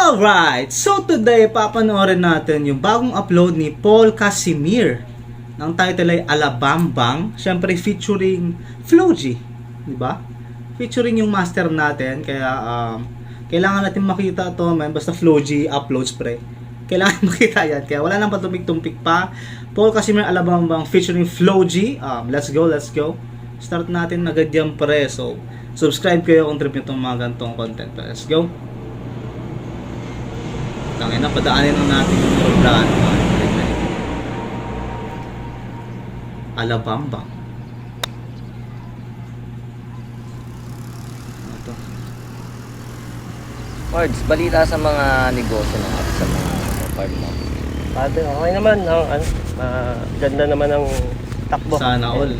Alright, so today papanoorin natin yung bagong upload ni Paul Casimir. Ang title ay Alabambang, syempre featuring Floji, di ba? Featuring yung master natin, kaya kailangan natin makita to, man. Basta Floji uploads pre. Kailangan makita yan, kaya wala nang patumpik-tumpik pa. Paul Casimir Alabambang featuring Floji. Let's go. Start natin agad yan pre. So, subscribe kayo kung trip nyo itong mga gantong content. Let's go. Tangin na, padaanin na natin yung programa. Alabambang. Ano to? Pards, balita sa mga negosyo na sa mga farm mo. Okay naman, ganda naman ang takbo. Sana all.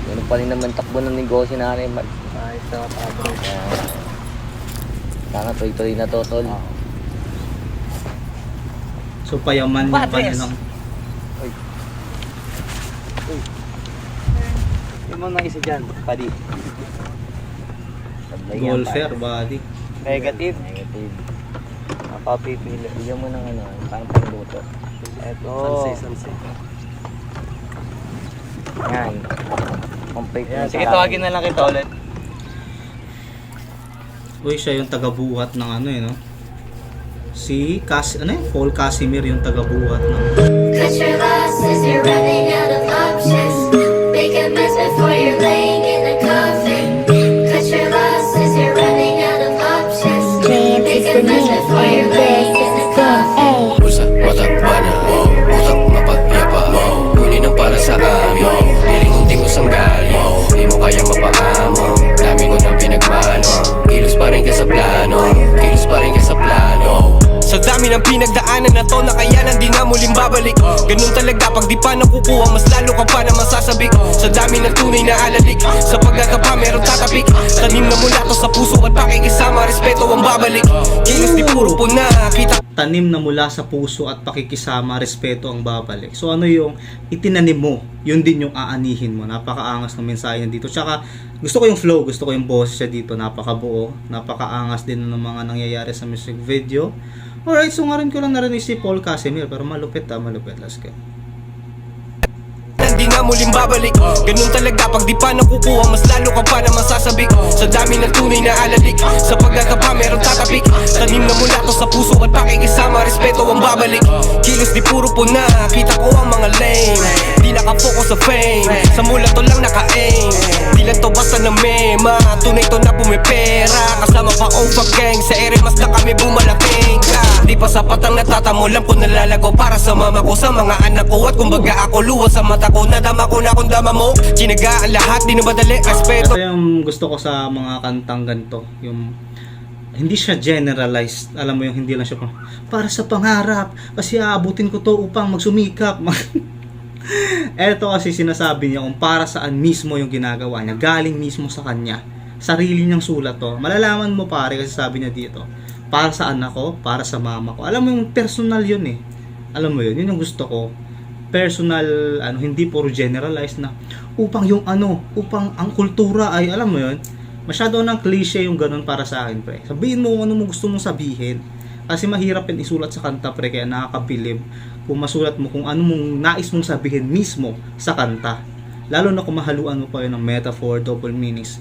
Ano pa rin naman takbo ng negosyo natin, Pards. Ayos na takbo. Sana tuloy-tuloy na to, tol. So payaman yung kanilang. Yung mga isa dyan, padi. Golfer, buddy. Negative. Negative. Napapipili. Bigyan mo ng ano, parang pangluto. Eto. Sanse. Yan. Complete Yan, na sige, sa tawagin na lang kita ulit. Uy, siya yung taga-buhat ng ano no? Si Paul Casimir yung taga-buhat ng. Cut your losses, you're running out of options. Make a mess before you're laying in the coffin. Cut your losses, you're running out of options. Make a mess before you're laying in the coffin. Usa, matakbana, utak mapagyapa, kunin ang para sa amin. Piling kong timos ang galing, di mo kaya mapaamo. Dami ko nang pinagmano, kilos pa rin ka sa plano, kilos pa rin ka sa plano. Sa dami ng pinagdaanan na to, na kaya nang di na muling babalik. Ganun talaga pag di pa nakukuha, mas lalo ka pa na masasabik. Sa dami ng tunay na alalik, sa pagkakapa meron tatapik. Tanim na mula to sa puso at pakikisama, respeto ang babalik. Kilos di puro po na kita. Tanim na mula sa puso at pakikisama, respeto ang babalik. So ano yung itinanim mo, yun din yung aanihin mo. Napakaangas ng mensahe niya dito. Tsaka gusto ko yung flow, gusto ko yung boses siya dito. Napakabuo, napakaangas din ng mga nangyayari sa music video. Alright, so nga rin ko lang narinig si Paul Casimir, pero malupit. Let's go. Di na muling babalik. Ganun talaga pag di pa nakukuha, mas lalo ka pa na masasabik. Sa dami ng tunay na alalik, sa pagkakapa meron tatapik. Tanim na mula to sa puso at pakikisama, respeto ang babalik. Kilos di puro po na, kita ko ang mga lame. Di nakafocus sa fame, sa mula to lang naka-aim. Di lang to basta na mema, tunay to na pumipera. Kasama pa over gang, sa ere mas na kami bumalaking ka. Di pa sapat ang natatamo, lang ko nalalago para sa mama ko, sa mga anak ko. At kumbaga ako luwas sa mata ko, nadama ko na kung dama mo. Sinagaan lahat, di na madali, respeto. Ito yung gusto ko sa mga kantang ganito, yung hindi siya generalized. Alam mo yung hindi lang siya para sa pangarap, kasi aabutin ko to upang magsumikap. Eto kasi sinasabi niya kung para saan mismo yung ginagawa niya, galing mismo sa kanya, sarili niyang sulat to. Malalaman mo pare, kasi sabi niya dito, para sa anak ko, para sa mama ko. Alam mo yung personal yun eh. Alam mo yun yung gusto ko. Personal, hindi puro generalized na upang upang ang kultura ay, alam mo yun, masyado ng cliche yung ganun para sa akin pre. Sabihin mo kung ano mo gusto mong sabihin, kasi mahirap yan isulat sa kanta pre, kaya nakakabilib kung masulat mo kung ano mong nais mong sabihin mismo sa kanta, lalo na kung mahaluan mo pa yun ng metaphor, double meanings.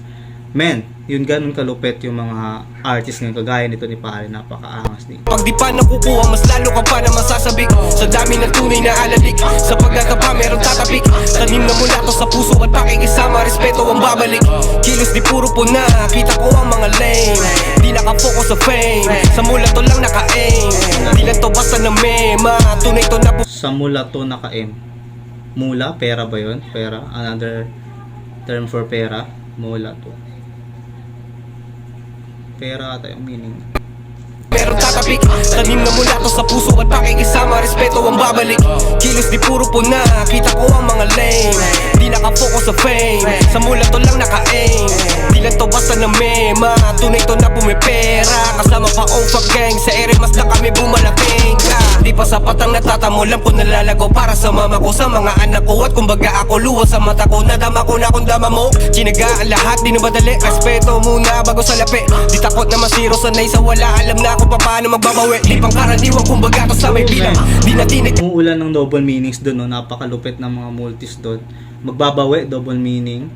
Men, yun ganun kalupit yung mga artist ngayon, kagaya nito ni pare, napakaangas nito. Pag di pa nakukuha, mas lalo ka pa na masasabik. Sa dami ng tunay na alalik, sa pagkakapa meron tatapik. Tanim na mula to sa puso at pakikisama, respeto ang babalik. Kilos di puro po na, kita ko ang mga lame. Di nakafocus sa fame, sa mula to lang naka-aim. Di lang to basta na mema, tunay to na Sa mula to naka-M. Mula, pera ba yun? Pera, another term for pera. Mula to. Pera ata yung meaning. meron tatapik. Tanim na mula to sa puso at pakikisama, respeto ang babalik. Kilos di puro po na, kita ko ang mga lame. Di di nakafocus sa fame. Sa mula to lang naka-aim, di lang to basta na mema. Tunay to na pumipera, kasama pa OFA gang. Sa ere mas na kami bumalating. Di pa sapat ang natatamo, lang ko nalalago para sa mama ko, sa mga anak ko. At kumbaga ako luwas sa mata ko, nadama ko na kung dama mo. Chinaga ang lahat, di na madali. Respeto muna bago sa lapi. Di takot na masiro, sanay sa wala. Alam na ako pa paano magbabawi. Di pang karaniwan, kumbaga to sa may bilang. Di na tinig. Umuulan ng double meanings doon, no? Napakalupit ng mga multis doon. Magbabawi, double meaning.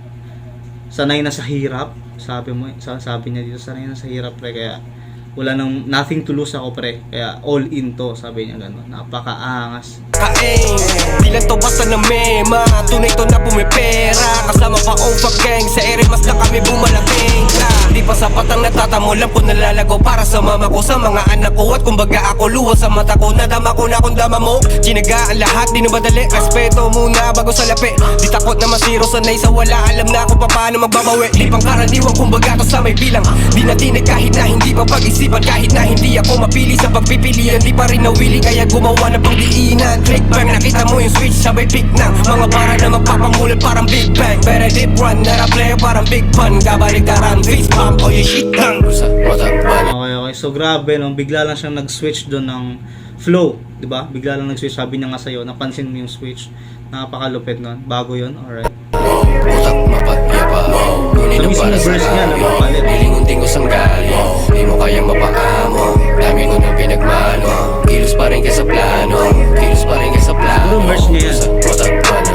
Sanay na sa hirap. Sabi niya dito, sanay na sa hirap, pre. Kaya wala nang nothing to lose ako, pre. Kaya all in to, sabi niya gano'n. Napakaangas. Kaing, di lang to basta na mema. Tunay to na pumipera, kasama pa OFA gang. Sa ere mas na kami bumalating. Di pa sapat ang natatamo, lang ko nalalago para sa mama ko, sa mga anak ko. At kumbaga ako luwas sa mata ko, nadama ko na kung dama mo. Chinaga ang lahat, di na madali. Respeto muna bago sa lapi. Di takot na masiro, sanay sa wala. Alam na ako pa paano magbabawi. Di pang karaniwan, kumbaga to sa may bilang. Di na tinig kahit na hindi pa pag-isipan. Kahit na hindi ako mapili sa pagpipilian, di pa rin nawili. Kaya gumawa na pang diinan. Click bang, nakita mo yung switch, sabay pick ng mga para na magpapamulan parang Big Bang. Pero deep run, not a player parang Big Pun. Kabaliktaran, face pump, o yung shit lang. Okay. So grabe, no? Bigla lang siyang nag-switch doon ng flow, 'di ba? Bigla lang nag-switch, sabi niya nga sa'yo, napansin mo yung switch. Napakalupit nun. Bago 'yon. Alright. Utak mapatiyapa, kunin Sa ang mismong para sa verse niya, amin. napapalit. Lilingunting ko sanggali, di mo kayang mapaamo. Dami ko na pinagmano, kilos pa rin ka sa plano. Kilos pa rin ka sa plano. Ano verse niya yan? Utak pa na,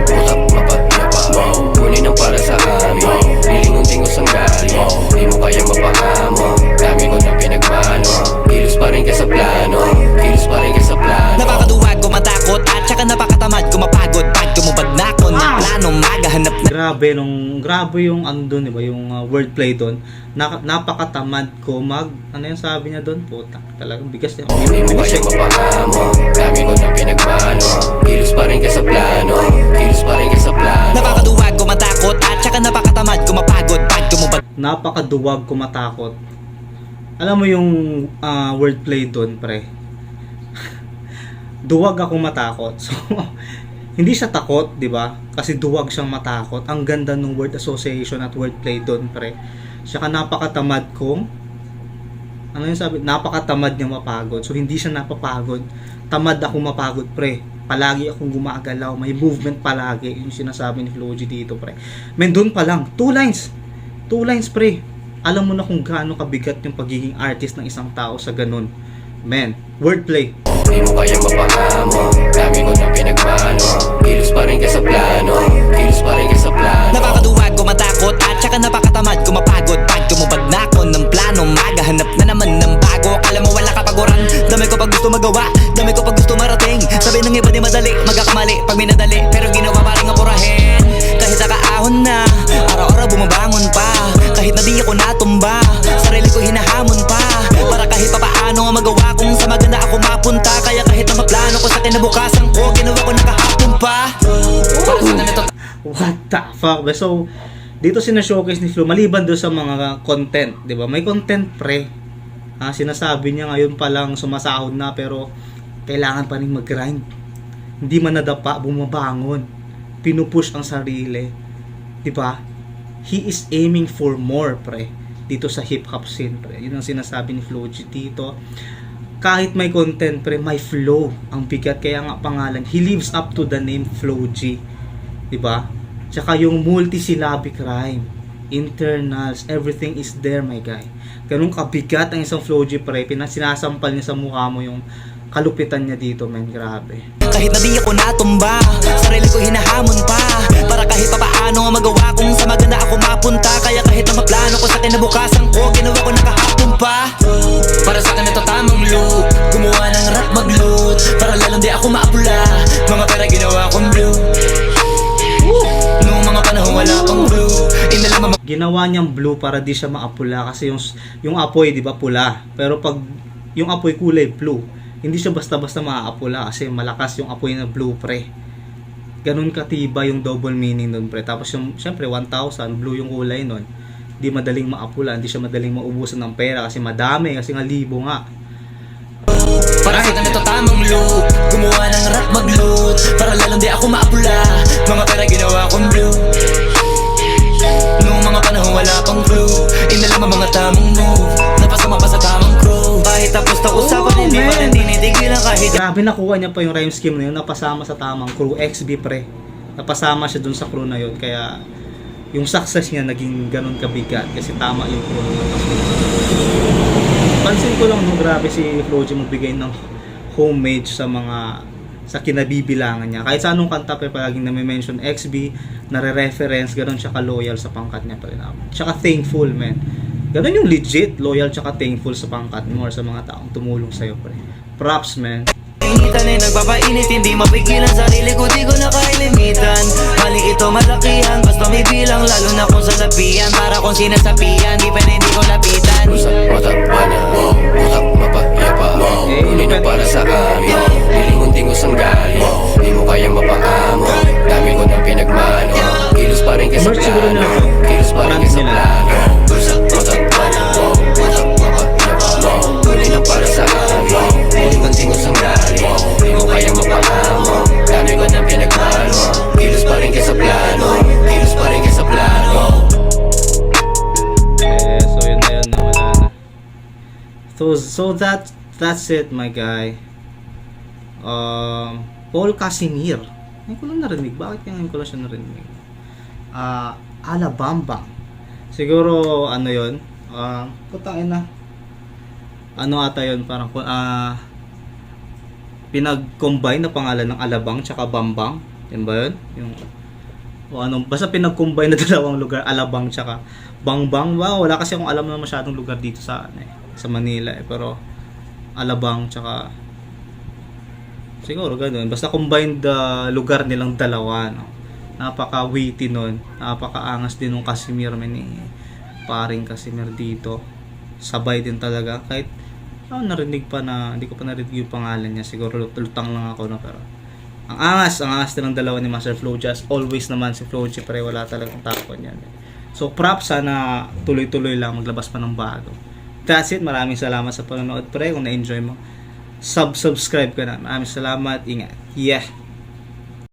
utak mapatiyapa, kunin ang para sa amin. Lilingunting ko sanggali, di mo kayang mapaamo. Dami ko na pinagmano, kilos pa rin ka sa plano. Kilos pa rin ka sa plano. Napakaduwag ko matakot at saka napakatamad ko mapagod. Pag kumubad na ako ng plano, magahanap na Grabe yung ano doon, 'di ba? Yung wordplay doon. Napakatamad ko ano yung sabi niya doon? Puta, talagang bigas niya. Di mo kayang mapaamo, dami ko na pinagmano. Kilos pa rin ka sa plano, kilos pa rin ka sa plano. Napakaduwag ko matakot at saka napakatamad ko mapagod. Pag kumubad Napakaduwag ko matakot. Alam mo yung wordplay doon, pre? Duwag ako matakot. So, hindi siya takot, di ba? Kasi duwag siyang matakot. Ang ganda ng word association at wordplay doon, pre. Saka napakatamad kong, ano yung sabi? Napakatamad niya mapagod. So, hindi siya napapagod. Tamad ako mapagod, pre. Palagi akong gumagalaw. May movement palagi. Yung sinasabi ni Floji dito, pre. Men, doon pa lang. 2 lines. 2 lines, pre. Alam mo na kung gaano kabigat yung pagiging artist ng isang tao sa ganun. Men, wordplay. Di mo kayang mapaamo, dami ko na pinagmano. Kilos pa rin ka sa plano, kilos pa rin ka sa plano. napakaduwag ko matakot at saka napakatamad ko mapagod. Pag kumubad na ako ng plano, magahanap na naman ng bago. Akala mo wala kapaguran, dami ko pag gusto magawa, dami ko pag gusto marating. Sabi ng iba di madali, magkakamali pag minadali. Pero ginawa pa rin ang purahin. Kahit nakaahon na, araw-araw bumabangon pa. Kahit na di ako natumba, sarili ko hinahamon pa. Para kahit papaano ang magawa kung sa maganda ako mapunta. Kaya kahit na maplano ko sa kinabukasan ko, ginawa ko nakahapon pa. Para sa ganito What the fuck? So, dito sina-showcase ni Flo, maliban doon sa mga content, di ba? May content, pre. Sinasabi niya ngayon pa lang sumasahod na, pero kailangan pa rin mag-grind. Hindi man nadapa, bumabangon. Pinupush ang sarili. Di ba? He is aiming for more, pre. Dito sa hip-hop scene, pre. Yun ang sinasabi ni Flo G dito. Kahit may content, pre, may flow. Ang bigat, kaya nga pangalan. He lives up to the name Flo G. Diba? Tsaka yung multi-syllabic rhyme, internals, everything is there, my guy. Ganun kabigat ang isang Flo G, pre. Sinasampal niya sa mukha mo yung kalupitan niya dito, man. Grabe. kahit na di ako natumba, sarili ko hinahamon pa. Para kahit papaano ang magawa kung sa maganda ako mapunta. Kaya kahit na maplano ko sa kinabukasan ko, ginawa ko nakahapon pa. Para sa akin ito tamang loop, gumawa ng rap mag-loot, para lalong di ako maapula. Mga pera ginawa kong blue. Noong mga panahon wala pang blue, inalaman Ginawa niyang blue para di siya maapula kasi yung apoy, di ba, pula. Pero pag yung apoy kulay blue, hindi siya basta-basta maaapula kasi malakas yung apoy na blue, pre. Ganun katiba yung double meaning nun, pre. Tapos yung, syempre, 1,000, blue yung kulay nun. Hindi madaling maapula, hindi siya madaling maubusan ng pera kasi madami, kasi nga libo nga. para sa ganito tamang loop. Gumawa ng rap mag-loot para lalong di ako maapula. Mga pera ginawa kong blue. Noong mga panahon wala pang clue, inalam ang mga tamang move. Napasama pa sa tamang crew. Kahit tapos na usapan, hindi pa rin tinitigilan kahit. Grabe, nakuha niya pa yung rhyme scheme na yun, napasama sa tamang crew. XB pre, napasama siya dun sa crew na yun, kaya yung success niya naging ganun kabigat kasi tama yung crew na napasama. Pansin ko lang nung grabe si Floji magbigay ng homage sa kinabibilangan niya. Kahit sa anong kanta pa palaging nami-mention XB, nare-reference, ganun siya ka-loyal sa pangkat niya pa rin. Tsaka thankful, man. Ganun yung legit, loyal tsaka thankful sa pangkat mo or sa mga taong tumulong sa'yo, pre. Props, man. Initan ay nagpapainit, hindi mapigilan. Sarili ko di ko na kailimitan. Mali ito malakihan, basta may bilang. Lalo na kung sa lapian, para kung sinasapian. Di pa na hindi ko lapitan. Matakpan, utak mapayapa. Kunin na para sa amin, lilingon din ko sanggali. Di mo kayang mapaamo, dami ko na pinagmano. Kilos pa rin kasi Merch siguro na ako. kilos pa rin kasi plano. Matakpan, utak mapayapa. Kunin na para sa amin, lilingon din ko sanggali. Di mo kayang mapaamo, dami ko na pinagmano. Kilos pa rin kasi plano, kilos pa rin kasi plano. So yun na yun, wala na. So that's it, my guy. Paul Casimir. Ngayon ko lang narinig. Bakit ngayon ko lang siya narinig? Alabamba. Siguro, ano yun? Putangin na. Ano ata yun? Parang, pinag-combine na pangalan ng Alabang tsaka Bambang. Yan ba yun? Yung, basta pinag-combine na dalawang lugar. Alabang tsaka Bangbang. Wow, wala kasi akong alam na masyadong lugar dito sa Manila pero Alabang tsaka siguro ganun, basta combined lugar nilang dalawa, no? Napaka-witty nun, napaka-angas din ng Casimir, paring Casimir dito, sabay din talaga. Kahit narinig pa na hindi ko pa narinig yung pangalan niya, siguro lutang lang ako, no? Pero ang angas din ng dalawa ni Master Floji. As always naman si Floji, pero wala talagang takon yan. So props, sana tuloy-tuloy lang, maglabas pa ng bago. That's it. Maraming salamat sa panonood, pre. Kung na-enjoy mo, subscribe ka na. Maraming salamat. Ingat. Yeah.